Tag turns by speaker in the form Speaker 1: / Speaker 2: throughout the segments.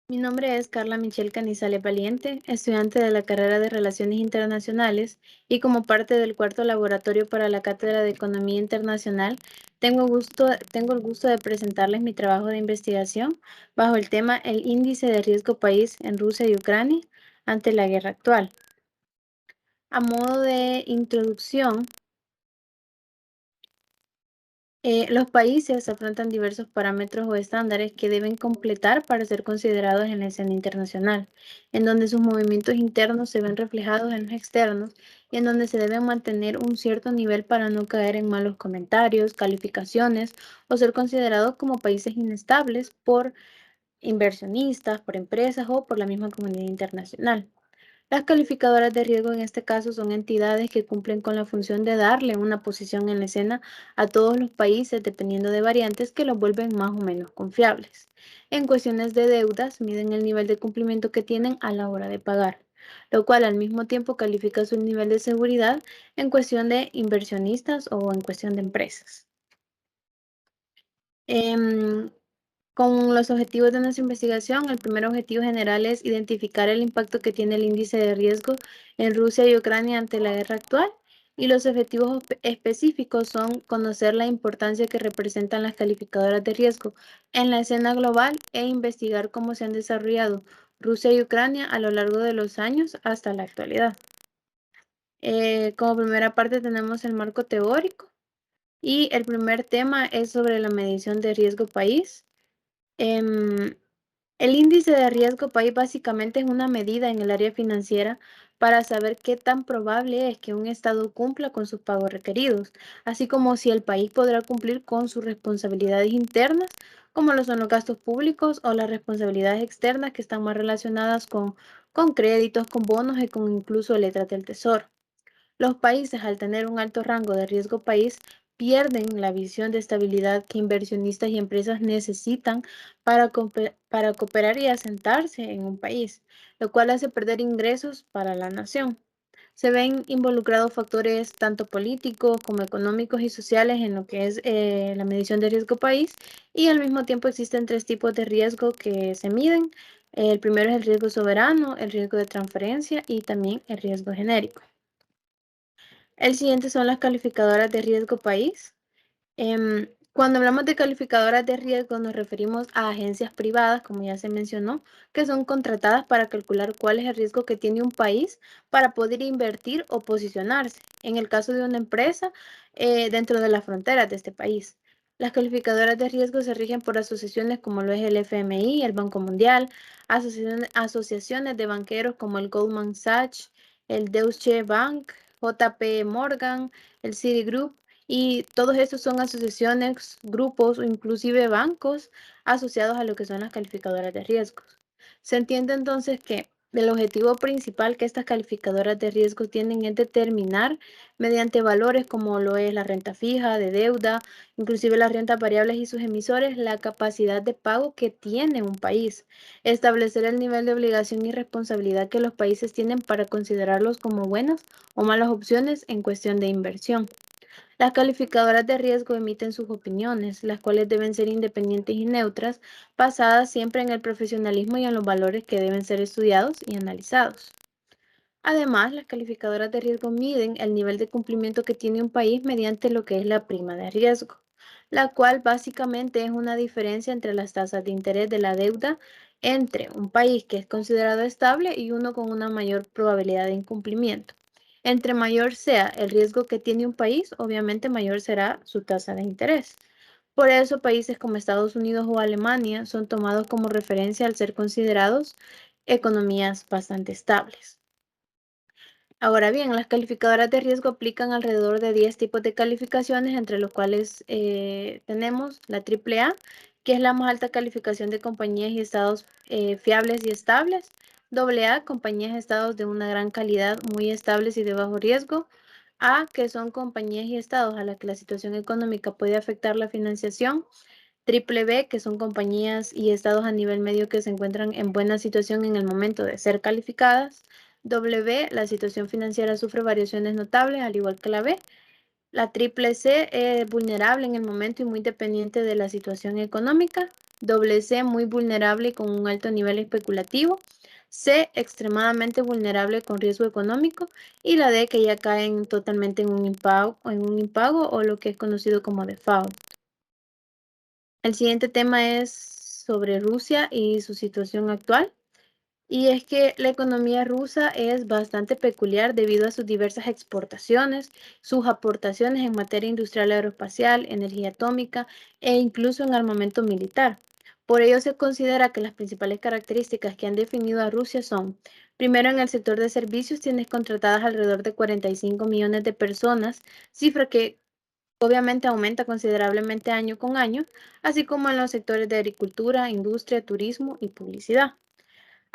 Speaker 1: Mi nombre es Carla Michelle Canizales Valiente, estudiante de la carrera de Relaciones Internacionales y como parte del cuarto laboratorio para la Cátedra de Economía Internacional, tengo el gusto de presentarles mi trabajo de investigación bajo el tema El índice de riesgo país en Rusia y Ucrania ante la guerra actual. A modo de introducción, los países afrontan diversos parámetros o estándares que deben completar para ser considerados en la escena internacional, en donde sus movimientos internos se ven reflejados en los externos y en donde se debe mantener un cierto nivel para no caer en malos comentarios, calificaciones o ser considerados como países inestables por inversionistas, por empresas o por la misma comunidad internacional. Las calificadoras de riesgo en este caso son entidades que cumplen con la función de darle una posición en la escena a todos los países dependiendo de variantes que los vuelven más o menos confiables. En cuestiones de deudas, miden el nivel de cumplimiento que tienen a la hora de pagar, lo cual al mismo tiempo califica su nivel de seguridad en cuestión de inversionistas o en cuestión de empresas. Em, con los objetivos de nuestra investigación, el primer objetivo general es identificar el impacto que tiene el índice de riesgo en Rusia y Ucrania ante la guerra actual. Y los objetivos específicos son conocer la importancia que representan las calificadoras de riesgo en la escena global e investigar cómo se han desarrollado Rusia y Ucrania a lo largo de los años hasta la actualidad. Como primera parte tenemos el marco teórico y el primer tema es sobre la medición de riesgo país. Em, el índice de riesgo país básicamente es una medida en el área financiera para saber qué tan probable es que un Estado cumpla con sus pagos requeridos, así como si el país podrá cumplir con sus responsabilidades internas, como lo son los gastos públicos o las responsabilidades externas que están más relacionadas con créditos, con bonos y con incluso letras del tesoro. Los países, al tener un alto rango de riesgo país, pierden la visión de estabilidad que inversionistas y empresas necesitan para cooperar y asentarse en un país, lo cual hace perder ingresos para la nación. Se ven involucrados factores tanto políticos como económicos y sociales en lo que es la medición de riesgo país y al mismo tiempo existen tres tipos de riesgo que se miden. El primero es el riesgo soberano, el riesgo de transferencia y también el riesgo genérico. El siguiente son las calificadoras de riesgo país. Cuando hablamos de calificadoras de riesgo nos referimos a agencias privadas, como ya se mencionó, que son contratadas para calcular cuál es el riesgo que tiene un país para poder invertir o posicionarse, en el caso de una empresa, dentro de las fronteras de este país. Las calificadoras de riesgo se rigen por asociaciones como lo es el FMI, el Banco Mundial, asociaciones de banqueros como el Goldman Sachs, el Deutsche Bank, JP Morgan, el Citigroup, y todos estos son asociaciones, grupos o inclusive bancos asociados a lo que son las calificadoras de riesgos. Se entiende entonces que el objetivo principal que estas calificadoras de riesgo tienen es determinar mediante valores como lo es la renta fija, de deuda, inclusive las rentas variables y sus emisores, la capacidad de pago que tiene un país, establecer el nivel de obligación y responsabilidad que los países tienen para considerarlos como buenas o malas opciones en cuestión de inversión. Las calificadoras de riesgo emiten sus opiniones, las cuales deben ser independientes y neutras, basadas siempre en el profesionalismo y en los valores que deben ser estudiados y analizados. Además, las calificadoras de riesgo miden el nivel de cumplimiento que tiene un país mediante lo que es la prima de riesgo, la cual básicamente es una diferencia entre las tasas de interés de la deuda entre un país que es considerado estable y uno con una mayor probabilidad de incumplimiento. Entre mayor sea el riesgo que tiene un país, obviamente mayor será su tasa de interés. Por eso, países como Estados Unidos o Alemania son tomados como referencia al ser considerados economías bastante estables. Ahora bien, las calificadoras de riesgo aplican alrededor de 10 tipos de calificaciones, entre los cuales tenemos la AAA, que es la más alta calificación de compañías y estados fiables y estables. AA, compañías y estados de una gran calidad, muy estables y de bajo riesgo. A, que son compañías y estados a las que la situación económica puede afectar la financiación. Triple B, que son compañías y estados a nivel medio que se encuentran en buena situación en el momento de ser calificadas. W, la situación financiera sufre variaciones notables, al igual que la B. La triple C es vulnerable en el momento y muy dependiente de la situación económica. Doble C muy vulnerable y con un alto nivel especulativo. C extremadamente vulnerable con riesgo económico. Y la D que ya caen totalmente en un impago o lo que es conocido como default. El siguiente tema es sobre Rusia y su situación actual. Y es que la economía rusa es bastante peculiar debido a sus diversas exportaciones, sus aportaciones en materia industrial aeroespacial, energía atómica e incluso en armamento militar. Por ello se considera que las principales características que han definido a Rusia son, primero, en el sector de servicios tienes contratadas alrededor de 45 millones de personas, cifra que obviamente aumenta considerablemente año con año, así como en los sectores de agricultura, industria, turismo y publicidad.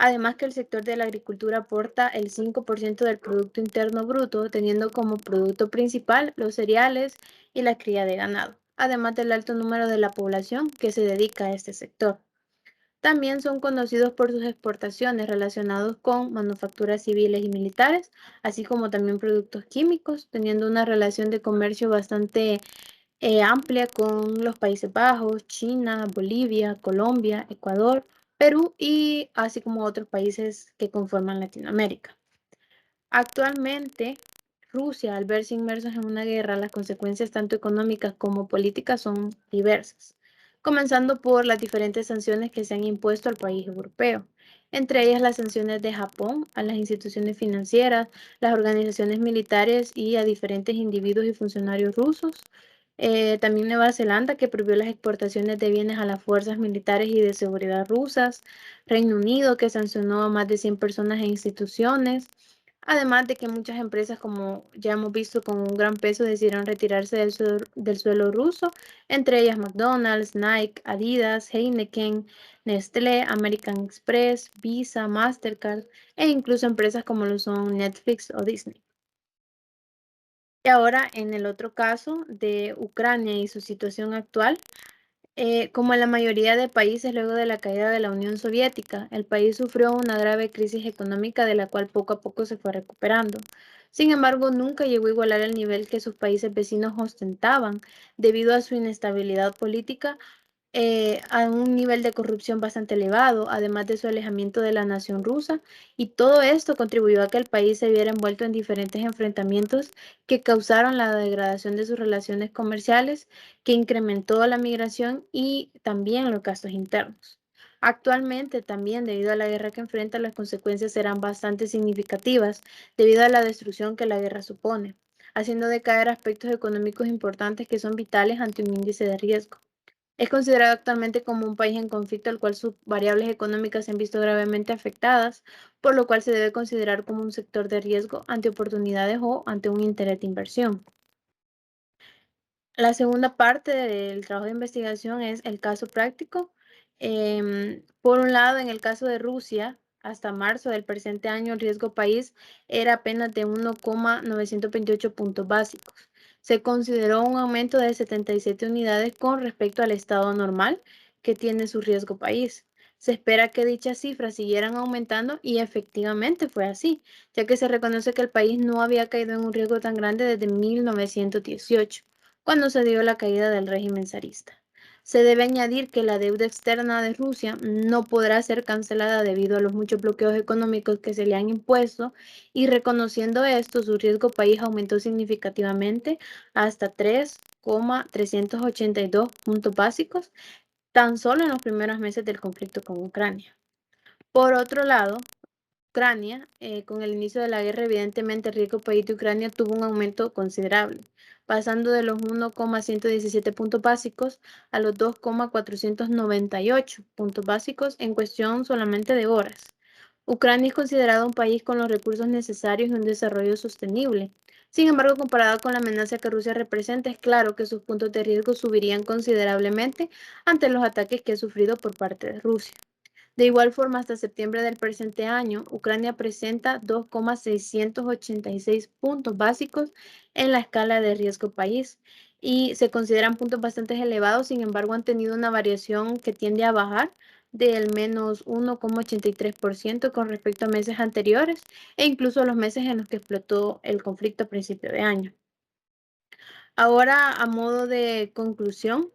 Speaker 1: Además que el sector de la agricultura aporta el 5% del Producto Interno Bruto, teniendo como producto principal los cereales y la cría de ganado, además del alto número de la población que se dedica a este sector. También son conocidos por sus exportaciones relacionadas con manufacturas civiles y militares, así como también productos químicos, teniendo una relación de comercio bastante amplia con los Países Bajos, China, Bolivia, Colombia, Ecuador, Perú y así como otros países que conforman Latinoamérica. Actualmente, Rusia, al verse inmersos en una guerra, las consecuencias tanto económicas como políticas son diversas, comenzando por las diferentes sanciones que se han impuesto al país europeo, entre ellas las sanciones de Japón a las instituciones financieras, las organizaciones militares y a diferentes individuos y funcionarios rusos. También Nueva Zelanda, que prohibió las exportaciones de bienes a las fuerzas militares y de seguridad rusas. Reino Unido, que sancionó a más de 100 personas e instituciones. Además de que muchas empresas, como ya hemos visto, con un gran peso decidieron retirarse del suelo ruso, entre ellas McDonald's, Nike, Adidas, Heineken, Nestlé, American Express, Visa, Mastercard e incluso empresas como lo son Netflix o Disney. Y ahora, en el otro caso de Ucrania y su situación actual, como en la mayoría de países luego de la caída de la Unión Soviética, el país sufrió una grave crisis económica de la cual poco a poco se fue recuperando. Sin embargo, nunca llegó a igualar el nivel que sus países vecinos ostentaban debido a su inestabilidad política, a un nivel de corrupción bastante elevado, además de su alejamiento de la nación rusa, y todo esto contribuyó a que el país se viera envuelto en diferentes enfrentamientos que causaron la degradación de sus relaciones comerciales, que incrementó la migración y también los gastos internos. Actualmente, también debido a la guerra que enfrenta, las consecuencias serán bastante significativas debido a la destrucción que la guerra supone, haciendo decaer aspectos económicos importantes que son vitales ante un índice de riesgo. Es considerado actualmente como un país en conflicto, al cual sus variables económicas se han visto gravemente afectadas, por lo cual se debe considerar como un sector de riesgo ante oportunidades o ante un interés de inversión. La segunda parte del trabajo de investigación es el caso práctico. Por un lado, en el caso de Rusia, hasta marzo del presente año, el riesgo país era apenas de 1,928 puntos básicos. Se consideró un aumento de 77 unidades con respecto al estado normal que tiene su riesgo país. Se espera que dichas cifras siguieran aumentando y efectivamente fue así, ya que se reconoce que el país no había caído en un riesgo tan grande desde 1918 cuando se dio la caída del régimen zarista. Se debe añadir que la deuda externa de Rusia no podrá ser cancelada debido a los muchos bloqueos económicos que se le han impuesto y reconociendo esto, su riesgo país aumentó significativamente hasta 3,382 puntos básicos tan solo en los primeros meses del conflicto con Ucrania. Por otro lado, Ucrania, con el inicio de la guerra, evidentemente el riesgo país de Ucrania tuvo un aumento considerable, pasando de los 1,117 puntos básicos a los 2,498 puntos básicos en cuestión solamente de horas. Ucrania es considerado un país con los recursos necesarios y un desarrollo sostenible. Sin embargo, comparado con la amenaza que Rusia representa, es claro que sus puntos de riesgo subirían considerablemente ante los ataques que ha sufrido por parte de Rusia. De igual forma, hasta septiembre del presente año, Ucrania presenta 2,686 puntos básicos en la escala de riesgo país y se consideran puntos bastante elevados, sin embargo, han tenido una variación que tiende a bajar del menos 1,83% con respecto a meses anteriores e incluso a los meses en los que explotó el conflicto a principio de año. Ahora, a modo de conclusión,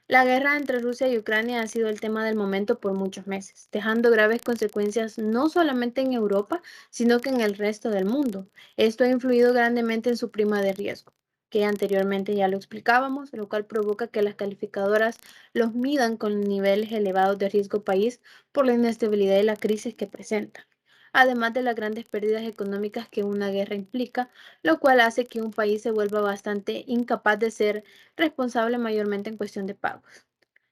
Speaker 1: la guerra entre Rusia y Ucrania ha sido el tema del momento por muchos meses, dejando graves consecuencias no solamente en Europa, sino que en el resto del mundo. Esto ha influido grandemente en su prima de riesgo, que anteriormente ya lo explicábamos, lo cual provoca que las calificadoras los midan con niveles elevados de riesgo país por la inestabilidad y la crisis que presenta, además de las grandes pérdidas económicas que una guerra implica, lo cual hace que un país se vuelva bastante incapaz de ser responsable mayormente en cuestión de pagos.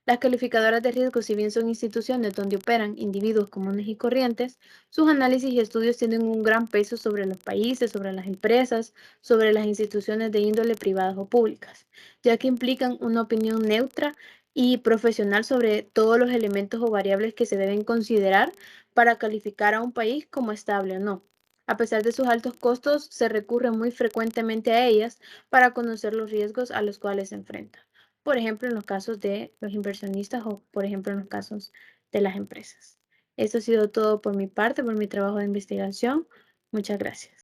Speaker 1: Las calificadoras de riesgo, si bien son instituciones donde operan individuos comunes y corrientes, sus análisis y estudios tienen un gran peso sobre los países, sobre las empresas, sobre las instituciones de índole privadas o públicas, ya que implican una opinión neutra y profesional sobre todos los elementos o variables que se deben considerar para calificar a un país como estable o no. A pesar de sus altos costos, se recurre muy frecuentemente a ellas para conocer los riesgos a los cuales se enfrenta. Por ejemplo, en los casos de los inversionistas o, por ejemplo, en los casos de las empresas. Esto ha sido todo por mi parte, por mi trabajo de investigación. Muchas gracias.